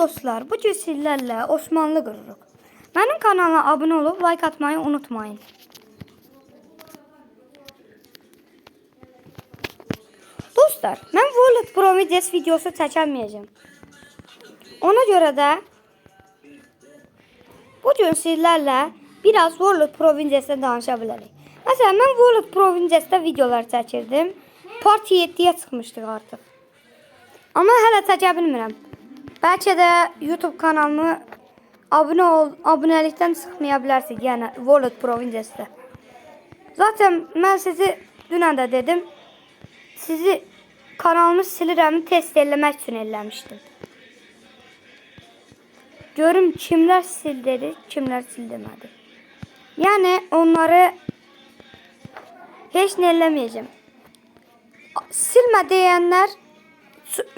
dostlar, bu cür sillərlə Osmanlı qırırıq. Mənim kanalıma abunə olub like atmayı unutmayın. Dostlar, mən World Providence videosu çəkəməyəcəm. Ona görə də bu cür sillərlə biraz World Providence'dən danışa bilərik. Məsələn, mən World Providence'də videolar çəkirdim. Part 7'yə çıxmışdıq artıq. Amma hələ çəkə bilmirəm. Bəlkə də YouTube kanalımı abunəlikdən çıxmaya bilərsiniz. Yəni World Providence'də. Zaten mən sizi dünən də dedim. Sizi kanalımı silirəm test eləmək üçün eləmişdim. Görüm kimlər sil dedi, kimlər sil demədi. Yəni onları heç nə eləməyəcəm. Silmə deyənlər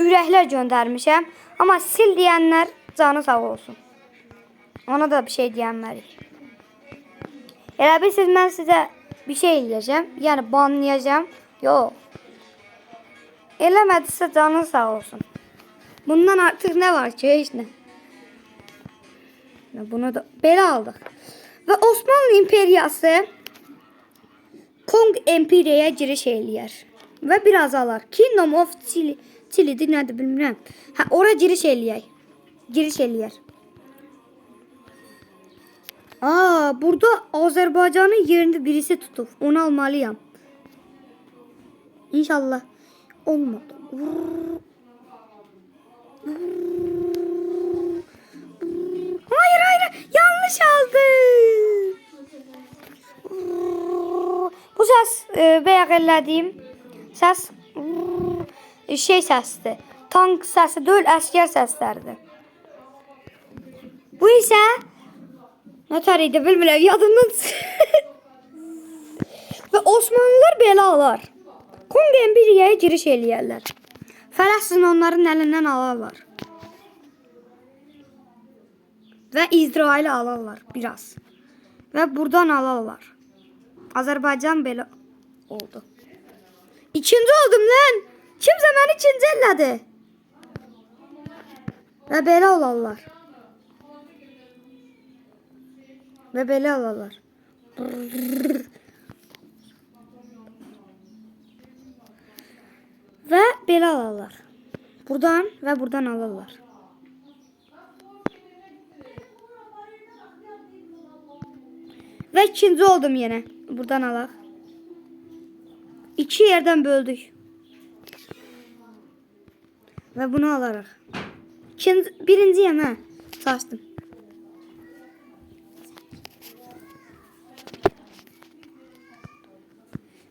ürəklər göndərmişəm. Amma sil deyənlər canı sağ olsun. Ona da bir şey deyənmərik. Elə bilirsiniz, mən sizə bir şey eləyəcəm. Yəni banlayacağım. Yox. Eləmədisə canı sağ olsun. Bundan artıq nə var ki? Heç nə. Bunu da belə aldıq. Və Osmanlı İmperiyası Kong Empiriya giriş eləyər. Və biraz alar. Kingdom of Chili'dir, nədir bilmirəm. Hə, ora giriş eləyək. Giriş eləyər. Burada Azərbaycanın yerində birisi tutub. Onu almalıyam. İnşallah. Olmadı. Hayır. Yanlış aldım. Bu səs bayaq elədiyim səs şey səsdir. Tank səsi deyil, əskər səslərdir. Bu isə nətər idi bilmirəm, yadımdan və Osmanlılar belə alar. Kong Empiriyaya giriş eləyərlər. Fələstin onların əlindən alarlar. Və İsraili alarlar biraz. Və buradan alarlar. Azərbaycan belə oldu. İkinci oldum lan. Kimsə məni ikinci elədi. Və belə olarlar. Və belə olarlar. Və belə alarlar. Buradan və buradan alırlar. Və ikinci oldum yenə. Buradan alaq. İki yerdən böldük. Və bunu alarıq. Birinciyəm hə. Saçdım.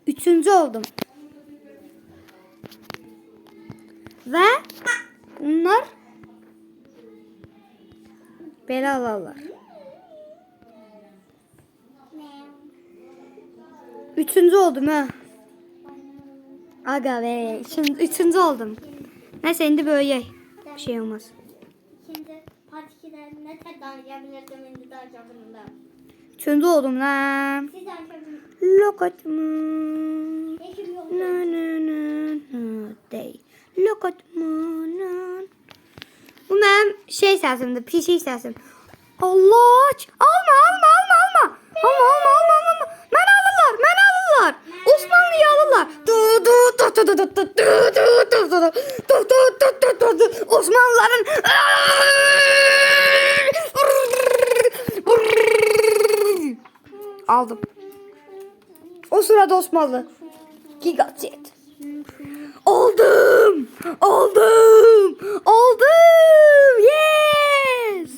Üçüncü oldum. Və bunlar belə alarlar. Üçüncü oldum ha. Aga be. Üçüncü oldum. Neyse indi böyüyək. Bir şey olmaz. Şimdi partikiler ne kadar yapabilirdim indi daha çabukunda. Üçüncü oldum lan. Siz arkadaşım. Look at me. No. Day. Look at me. Bu benim şey səsimdir. Pişik səsim. Allah. Alma. Mən alırlar. Osmanlı'yı alırlar. Osmanlıların aldım. O sırada Osmanlı Gigajet. Aldım. Yes.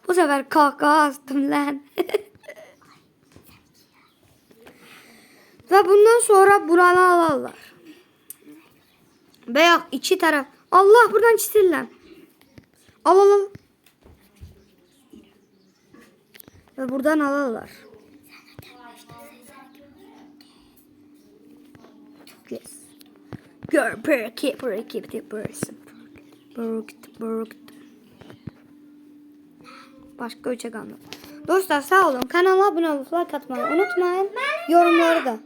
Bu sefer kahkaha astım lan. Ve bundan sonra buranı alarlar. Beyaz iki taraf. Allah buradan çitirler. Al. Ve buradan alarlar. Yes. Başka üçe kalmadı. Dostlar sağ olun. Kanala abone olup like atmayı unutmayın. Yorumları da.